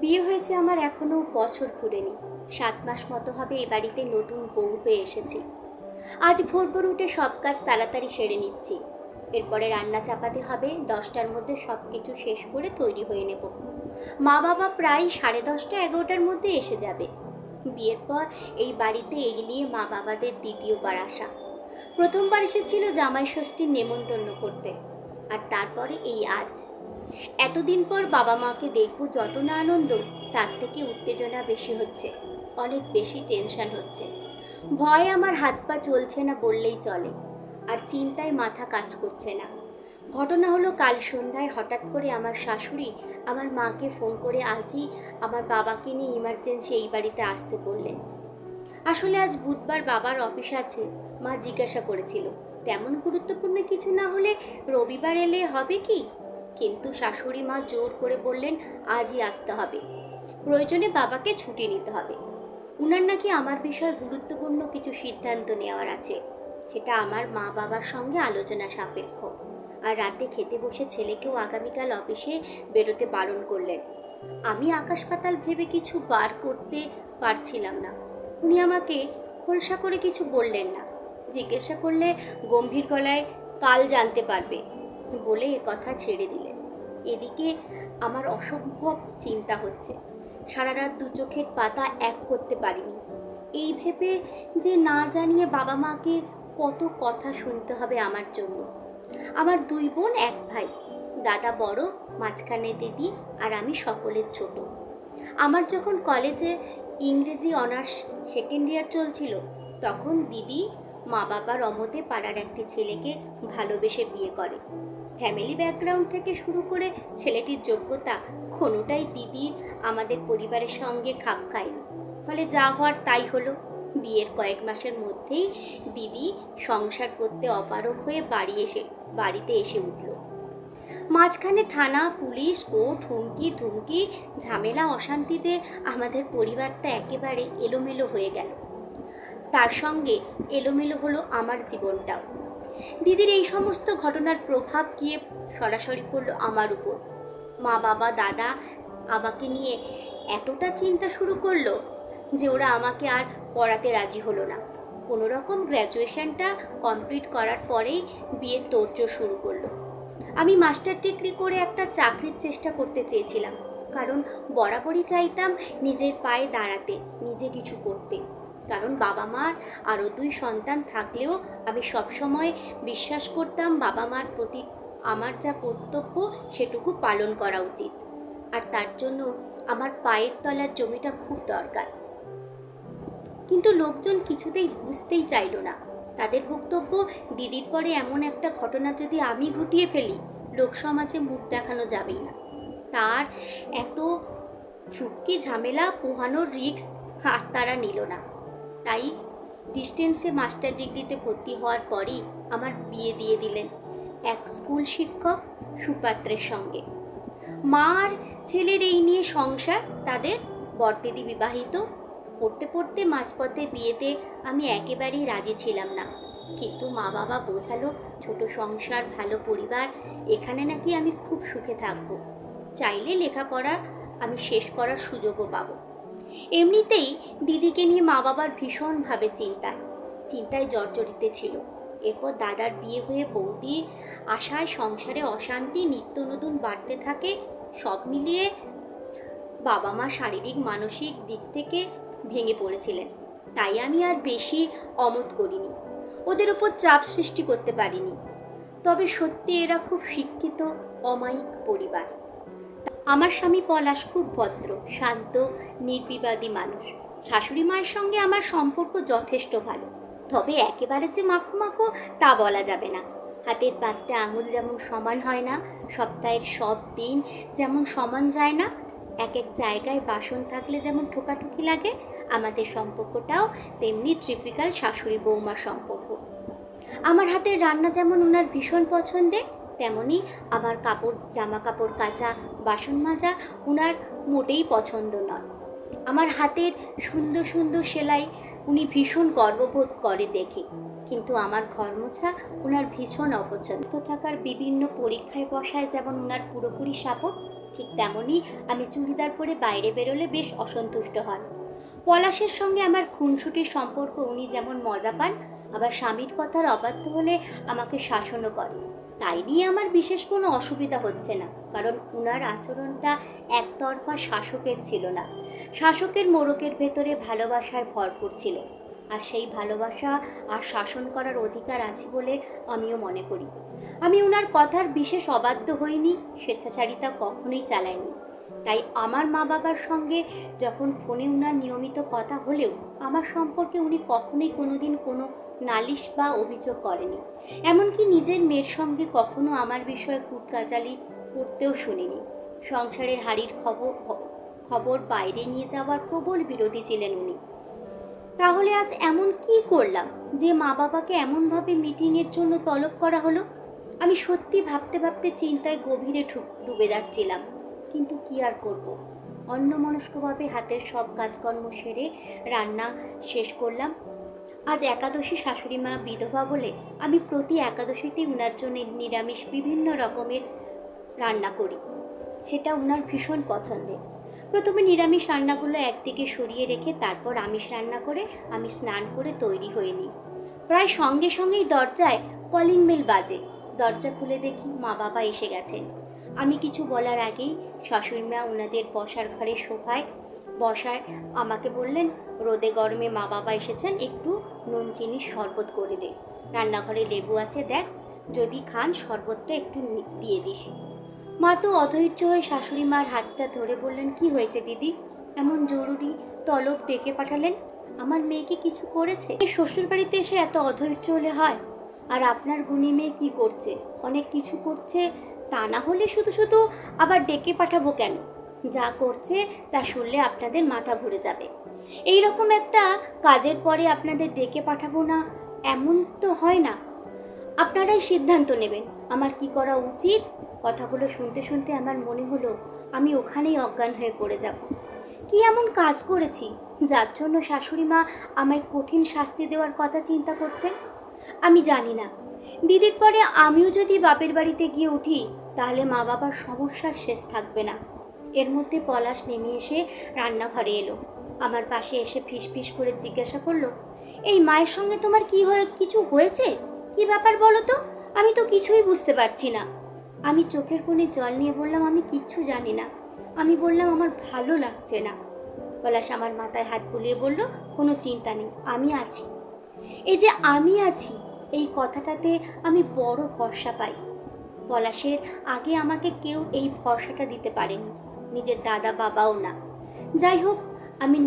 বিয়ে হয়েছে আমার এখনো বছর ঘুরেনি। 7 মাস মতো হবে এই বাড়িতে নতুন বউ হয়ে এসেছি। আজ ভোর ভোর উঠে সব কাজ তাড়াতাড়ি সেরে নিচ্ছি। এরপরে রান্না চাপাতে হবে, 10টার মধ্যে সব কিছু শেষ করে তৈরি হয়ে নেব। মা বাবা প্রায় 10:30 11টার মধ্যে এসে যাবে। বিয়ের পর এই বাড়িতে এই নিয়ে মা বাবাদের দ্বিতীয়বার আসা। প্রথমবার এসেছিল জামাই ষষ্ঠীর নেমন্তন্ন করতে, আর তারপরে এই আজ। এতদিন পর বাবা মাকে দেখব, যত না আনন্দ তার থেকে উত্তেজনা বেশি হচ্ছে। অনেক বেশি টেনশন হচ্ছে। ভয় আমার হাত পা চলছে না বললেই চলে। আর চিন্তায় মাথা কাজ করছে না। ঘটনা হলো, কাল সন্ধ্যায় হঠাৎ করে আমার শাশুড়ি আমার মাকে ফোন করে আজই আমার বাবাকে নিয়ে ইমার্জেন্সি এই বাড়িতে আসতে বললেন। আসলে আজ বুধবার, বাবার অফিস আছে। মা জিজ্ঞাসা করেছিল, তেমন গুরুত্বপূর্ণ কিছু না হলে রবিবার এলে হবে কি? কিন্তু শাশুড়ি মা জোর করে বললেন আজই আসতে হবে, প্রয়োজনে বাবাকে ছুটি নিতে হবে। উনার নাকি আমার বিষয়ে গুরুত্বপূর্ণ কিছু সিদ্ধান্ত নেওয়ার আছে, সেটা আমার মা বাবার সঙ্গে আলোচনা সাপেক্ষ। আর রাতে খেতে বসে ছেলেকেও আগামীকাল অফিসে বেরোতে বারণ করলেন। আমি আকাশ পাতাল ভেবে কিছু বার করতে পারছিলাম না। উনি আমাকে খোলসা করে কিছু বললেন না। জিজ্ঞাসা করলে গম্ভীর গলায় কাল জানতে পারবে বলে এ কথা ছেড়ে দিলেন। এদিকে আমার অসম্ভব চিন্তা হচ্ছে। সারা রাত দু চোখের পাতা এক করতে পারিনি। এই ভেবে যে না জানিয়ে বাবা মাকে কত কথা শুনতে হবে আমার জন্য। আমার 2 বোন 1 ভাই, দাদা বড়, মাঝখানে দিদি, আর আমি সকলের ছোট। আমার যখন কলেজে ইংরেজি অনার্স সেকেন্ড ইয়ার চলছিল, তখন দিদি মা বাবার অমতে পাড়ার একটি ছেলেকে ভালোবেসে বিয়ে করে। ফ্যামিলি ব্যাকগ্রাউন্ড থেকে শুরু করে ছেলেটির যোগ্যতা কোনোটাই দিদির আমাদের পরিবারের সঙ্গে খাপ খায়নি। ফলে যা হওয়ার তাই হলো। বিয়ের কয়েক মাসের মধ্যেই দিদি সংসার করতে অপারগ হয়ে বাড়িতে এসে উঠল। মাঝখানে থানা, পুলিশ, কোর্ট, হুমকি ধুমকি, ঝামেলা, অশান্তিতে আমাদের পরিবারটা একেবারে এলোমেলো হয়ে গেল। তার সঙ্গে এলোমেলো হলো আমার জীবনটাও। দিদির এই সমস্ত ঘটনার প্রভাব গিয়ে সরাসরি পড়ল আমার উপর। মা বাবা দাদা আমাকে নিয়ে এতটা চিন্তা শুরু করলো যে ওরা আমাকে আর পড়াতে রাজি হলো না। কোনো রকম গ্র্যাজুয়েশনটা কমপ্লিট করার পরেই বিয়ের তোড়জোড় শুরু করলো। আমি মাস্টার ডিগ্রি করে একটা চাকরির চেষ্টা করতে চেয়েছিলাম, কারণ বরাবরই চাইতাম নিজের পায়ে দাঁড়াতে, নিজে কিছু করতে। কারণ বাবা মার আরও 2 সন্তান থাকলেও আমি সবসময় বিশ্বাস করতাম বাবা মার প্রতি আমার যা কর্তব্য সেটুকু পালন করা উচিত। আর তার জন্য আমার পায়ের তলার জমিটা খুব দরকার। কিন্তু লোকজন কিছুতেই বুঝতেই চাইল না। তাদের বক্তব্য, দিদির পরে এমন একটা ঘটনা যদি আমি ঘটিয়ে ফেলি, লোক সমাজে মুখ দেখানো যাবেই না। তার এত ঝুঁকি ঝামেলা পোহানোর রিস্ক আর তারা নিল না। তাই ডিস্টেন্সে মাস্টার ডিগ্রিতে ভর্তি হওয়ার পরই আমার বিয়ে দিয়ে দিলেন এক স্কুল শিক্ষক সুপাত্রের সঙ্গে। মার ছেলের এই নিয়ে সংসার, তাদের বড়দিদি বিবাহিত। পড়তে পড়তে মাঝপথে বিয়েতে আমি একেবারেই রাজি ছিলাম না। কিন্তু মা বাবা বোঝালো, ছোট সংসার, ভালো পরিবার, এখানে নাকি আমি খুব সুখে থাকবো। চাইলে লেখাপড়া আমি শেষ করার সুযোগও পাবো। এমনিতেই দিদিকে নিয়ে মা বাবার ভীষণভাবে চিন্তায় জর্জরিত ছিল। এরপর দাদার বিয়ে হয়ে বৌদি আশায় সংসারে অশান্তি নিত্য নতুন বাড়তে থাকে। সব মিলিয়ে বাবা মা শারীরিক মানসিক দিক থেকে ভেঙে পড়েছিলেন। তাই আমি আর বেশি অমত করিনি, ওদের উপর চাপ সৃষ্টি করতে পারিনি। তবে সত্যি এরা খুব শিক্ষিত, অমায়িক পরিবার। আমার স্বামী পলাশ খুব ভদ্র, শান্ত, নির্বিবাদী মানুষ। শাশুড়ি মায়ের সঙ্গে আমার সম্পর্ক যথেষ্ট ভালো, তবে একেবারে যে মাখো মাখো তা বলা যাবে না। হাতের 5টা আঙুল যেমন সমান হয় না, সপ্তাহের সব দিন যেমন সমান যায় না, এক এক জায়গায় বাসন থাকলে যেমন ঠোকাঠুকি লাগে, আমাদের সম্পর্কটাও তেমনি ট্রিপিক্যাল শাশুড়ি বৌমার সম্পর্ক। আমার হাতের রান্না যেমন ওনার ভীষণ পছন্দের, তেমনি আমার জামা কাপড় কাচা, বাসন মাজা ওনার মোটেই পছন্দ নয়। আমার হাতের সুন্দর সুন্দর সেলাই উনি ভীষণ গর্ববোধ করে দেখে, কিন্তু আমার ঘর মোছা ওনার ভীষণ অপছন্দ। থাকার বিভিন্ন পরীক্ষায় বসায় যেমন ওনার পুরোপুরি সাপোর্ট, ঠিক তেমনই আমি চুড়িদার পরে বাইরে বেরোলে বেশ অসন্তুষ্ট হন। পলাশের সঙ্গে আমার খুনসুটির সম্পর্ক উনি যেমন মজা পান, আবার স্বামীর কথার অবাধ্য হলে আমাকে শাসনও করে। তাই নিয়ে আমার বিশেষ কোনো অসুবিধা হচ্ছে না, কারণ উনার আচরণটা একতরফা শাসকের ছিল না, শাসকের মোড়কের ভেতরে ভালোবাসায় ভরপুর ছিল। আর সেই ভালোবাসা আর শাসন করার অধিকার আছে বলে আমিও মনে করি। আমি উনার কথার বিশেষ অবাধ্য হইনি, স্বেচ্ছাচারিতা কখনোই চালাইনি। তাই আমার মা বাবার সঙ্গে যখন ফোনে উনার নিয়মিত কথা হলেও আমার সম্পর্কে উনি কখনোই কোনোদিন কোনো নালিশ বা অভিযোগ করেনি। এমনকি নিজের মেয়ের সঙ্গে কখনো আমার বিষয়ে কুটকাচালি করতেও শুনিনি। সংসারের হাড়ির খবর বাইরে নিয়ে যাওয়ার প্রবল বিরোধী ছিলেন উনি। তাহলে আজ এমন কি করলাম যে মা বাবাকে এমনভাবে মিটিংয়ের জন্য তলব করা হলো? আমি সত্যি ভাবতে ভাবতে চিন্তায় গভীরে ডুবে যাচ্ছিলাম। কিন্তু কি আর করব, অন্যমনস্কভাবে হাতের সব কাজকর্ম সেরে রান্না শেষ করলাম। আজ একাদশী, শাশুড়ি মা বিধবা বলে আমি প্রতি একাদশীতেই উনার জন্য নিরামিষ বিভিন্ন রকমের রান্না করি। সেটা উনার ভীষণ পছন্দের। প্রথমে নিরামিষ রান্নাগুলো একদিকে সরিয়ে রেখে তারপর আমিষ রান্না করে আমি স্নান করে তৈরি হয়ে নিই। প্রায় সঙ্গে সঙ্গেই দরজায় কলিং বেল বাজে। দরজা খুলে দেখি মা বাবা এসে গেছেন। আমি কিছু বলার আগেই শাশুড়ি মা ওনাদের বসার ঘরে সোফায় বসায় আমাকে বললেন, রোদে গরমে মা বাবা এসেছেন, একটু নুন চিনির শরবত করে দে, রান্নাঘরে লেবু আছে দেখ, যদি খান শরবতটা একটু দিয়ে দিস। মা তো অধৈর্য হয়ে শাশুড়ি মার হাতটা ধরে বললেন, কি হয়েছে দিদি, এমন জরুরি তলব ডেকে পাঠালেন? আমার মেয়েকে কিছু করেছে? শ্বশুর বাড়িতে এসে এত অধৈর্য হলে হয়? আর আপনার গুণী মেয়ে কি করছে? অনেক কিছু করছে, তা না হলে শুধু শুধু আবার ডেকে পাঠাবো কেন? যা করছে তা শুনলে আপনাদের মাথা ঘুরে যাবে। এই রকম একটা কাজের পরে আপনাদের ডেকে পাঠাবো না, এমন তো হয় না। আপনারাই সিদ্ধান্ত নেবেন আমার কি করা উচিত। কথাগুলো শুনতে শুনতে আমার মনে হলো আমি ওখানেই অজ্ঞান হয়ে পড়ে যাব। কি এমন কাজ করেছি যার জন্য শাশুড়ি মা আমায় কঠিন শাস্তি দেওয়ার কথা চিন্তা করছেন? আমি জানি না। দিদির পরে আমিও যদি বাপের বাড়িতে গিয়ে উঠি তাহলে মা বাবার সমস্যার শেষ থাকবে না। এর মধ্যে পলাশ নেমে এসে রান্নাঘরে এলো। আমার পাশে এসে ফিসফিস করে জিজ্ঞাসা করলো, এই মায়ের সঙ্গে তোমার কিছু হয়েছে? কি ব্যাপার বলো তো, আমি তো কিছুই বুঝতে পারছি না। আমি চোখের কোণে জল নিয়ে বললাম, আমি কিচ্ছু জানি না। আমি বললাম, আমার ভালো লাগছে না। পলাশ আমার মাথায় হাত বুলিয়ে বলল, কোনো চিন্তা নেই, আমি আছি। এই যে আমি আছি, এই কথাটাতে আমি বড় ভরসা পাই। পলাশের আগে আমাকে কেউ এই ভরসাটা দিতে পারেনি, নিজের দাদা বাবাও না। যাই হোক, আমি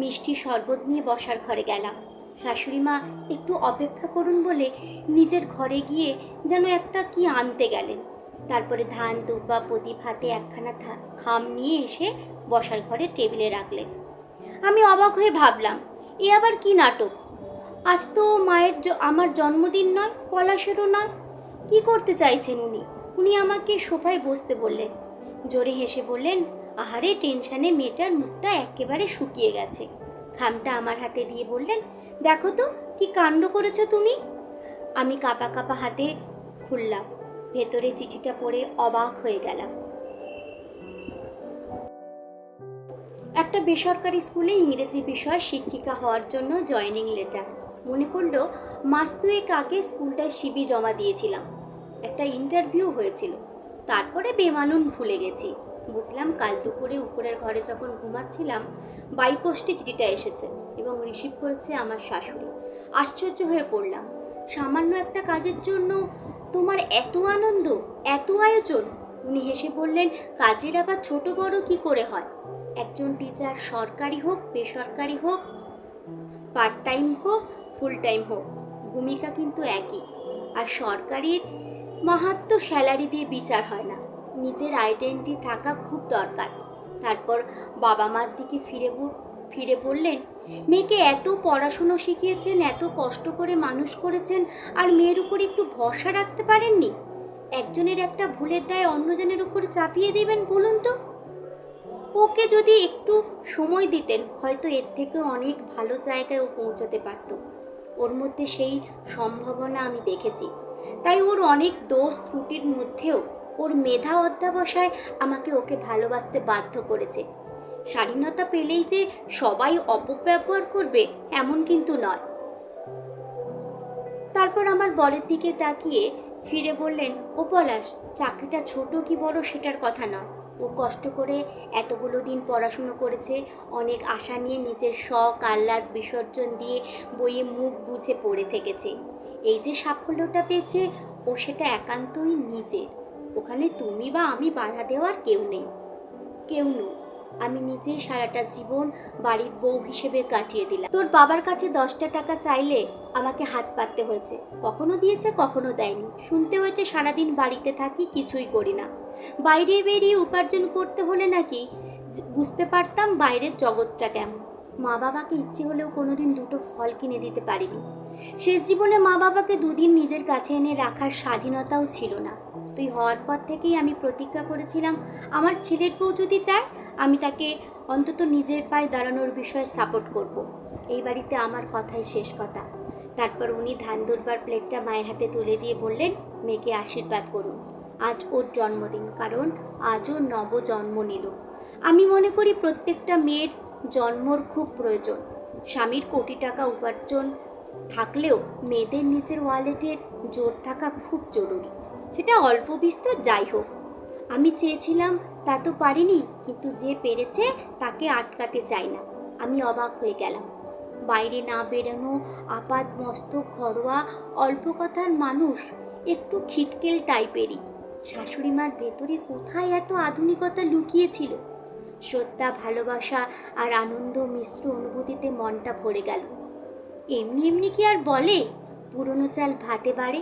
মিষ্টি শরবত নিয়ে বসার ঘরে গেলাম। শাশুড়ি মা একটু অপেক্ষা করুন বলে নিজের ঘরে গিয়ে যেন একটা কি আনতে গেলেন। তারপরে ধান দুব্বা প্রদীপ হাতে একখানা খাম নিয়ে এসে বসার ঘরে টেবিলে রাখলেন। আমি অবাক হয়ে ভাবলাম, এ আবার কি নাটক? আজ তো আমার জন্মদিন নয়, পলাশেরও নয়। কি করতে চাইছেন উনি? উনি আমাকে সোফায় বসতে বললেন। জোরে হেসে বললেন, আহারে টেনশনে মেয়েটার মুখটা একেবারে শুকিয়ে গেছে। খামটা আমার হাতে দিয়ে বললেন, দেখো তো কি কাণ্ড করেছো তুমি। আমি কাঁপা কাঁপা হাতে খুললাম। ভেতরে চিঠিটা পড়ে অবাক হয়ে গেলাম। একটা বেসরকারি স্কুলে ইংরেজি বিষয় শিক্ষিকা হওয়ার জন্য জয়েনিং লেটার। মনে পড়ল মাস দুয়েক আগে স্কুলটায় সিভি জমা দিয়েছিলাম, একটা ইন্টারভিউ হয়েছিল। তারপরে বেমালুম ভুলে গেছি। বুঝলাম কাল দুপুরে উপরের ঘরে যখন ঘুমাচ্ছিলাম বাই পোস্টে চিঠিটা এসেছে এবং রিসিভ করেছে আমার শাশুড়ি। আশ্চর্য হয়ে পড়লাম, সামান্য একটা কাজের জন্য তোমার এত আনন্দ, এত আয়োজন? উনি হেসে বললেন, কাজের আবার ছোট বড় কি করে হয়? একজন টিচার সরকারি হোক বেসরকারি হোক, পার্ট টাইম হোক ফুল টাইম হোক, ভূমিকা কিন্তু একই। আর সরকারির মাহাত্ম্য স্যালারি দিয়ে বিচার হয় না, নিজের আইডেন্টিটি থাকা খুব দরকার। তারপর বাবা মার দিকে ফিরে বললেন, মেয়েকে এত পড়াশুনো শিখিয়েছেন, এত কষ্ট করে মানুষ করেছেন, আর মেয়ের উপর একটু ভরসা রাখতে পারেননি? একজনের একটা ভুলের দায় অন্যজনের উপর চাপিয়ে দিবেন বলুন তো? ওকে যদি একটু সময় দিতেন হয়তো এর থেকে অনেক ভালো জায়গায় ও পৌঁছতে পারত। ওর মধ্যে সেই সম্ভাবনা আমি দেখেছি। তাই ওর অনেক দোষ ত্রুটির মধ্যেও ও ওর মেধা অধ্যবসায় আমাকে ওকে ভালোবাসতে বাধ্য করেছে। স্বাধীনতা পেলেই যে সবাই অপব্যবহার করবে এমন কিন্তু নয়। তারপর আমার বরের দিকে তাকিয়ে ফিরে বললেন, ও পলাশ, চাকরিটা ছোট কি বড় সেটার কথা নয়। ও কষ্ট করে এতগুলো দিন পড়াশুনো করেছে, অনেক আশা নিয়ে নিজের শখ আহ্লাদ বিসর্জন দিয়ে বইয়ে মুখ বুজে পড়ে থেকেছে। এই যে সাফল্যটা পেয়েছে ও সেটা একান্তই নিজের। ওখানে তুমি বা আমি বাধা দেওয়ার কেউ নেই। আমি নিজেই সারাটা জীবন বাড়ির বউ হিসেবে কাটিয়ে দিলাম। তোর বাবার কাছে 10টা টাকা চাইলে আমাকে হাত পাততে হয়েছে, কখনো দিয়েছে কখনো দেয়নি। শুনতে হয়েছে সারাদিন বাড়িতে থাকি, কিছুই করি না। বাইরে বেরিয়ে উপার্জন করতে হলে নাকি বুঝতে পারতাম বাইরের জগৎটা কেমন। মা বাবাকে ইচ্ছে হলেও কোনোদিন দুটো ফল কিনে দিতে পারিনি। শেষ জীবনে মা বাবাকে দুদিন নিজের কাছে এনে রাখার স্বাধীনতাও ছিল না। তুই হওয়ার পর থেকেই আমি প্রতিজ্ঞা করেছিলাম, আমার ছেলের বউ যদি চায় আমি তাকে অন্তত নিজের পায়ে দাঁড়ানোর বিষয়ে সাপোর্ট করব। এই বাড়িতে আমার কথাই শেষ কথা। তারপর উনি ধান ধরবার প্লেটটা মায়ের হাতে তুলে দিয়ে বললেন, মেয়েকে আশীর্বাদ করুন। আজ ওর জন্মদিন, কারণ আজও নবজন্ম নিল। আমি মনে করি প্রত্যেকটা মেয়ের জন্মর খুব প্রয়োজন। স্বামীর কোটি টাকা উপার্জন থাকলেও মেয়েদের নিচের ওয়ালেটের জোর থাকা খুব জরুরি। সেটা অল্প বিস্তর যাই হোক। আমি চেয়েছিলাম, তা তো পারিনি, কিন্তু যে পেরেছে তাকে আটকাতে চাই না। আমি অবাক হয়ে গেলাম। বাইরে না বেরোনো আপাদ মস্তক ঘরোয়া অল্প কথার মানুষ, একটু খিটকেল টাইপেরই। শাশুড়ি মার ভেতরে কোথায় এত আধুনিকতা লুকিয়েছিল। শ্রদ্ধা, ভালোবাসা আর আনন্দ মিশ্র অনুভূতিতে মনটা ভরে গেল। এমনি এমনি কি আর বলে পুরনো চাল ভাতে বাড়ে?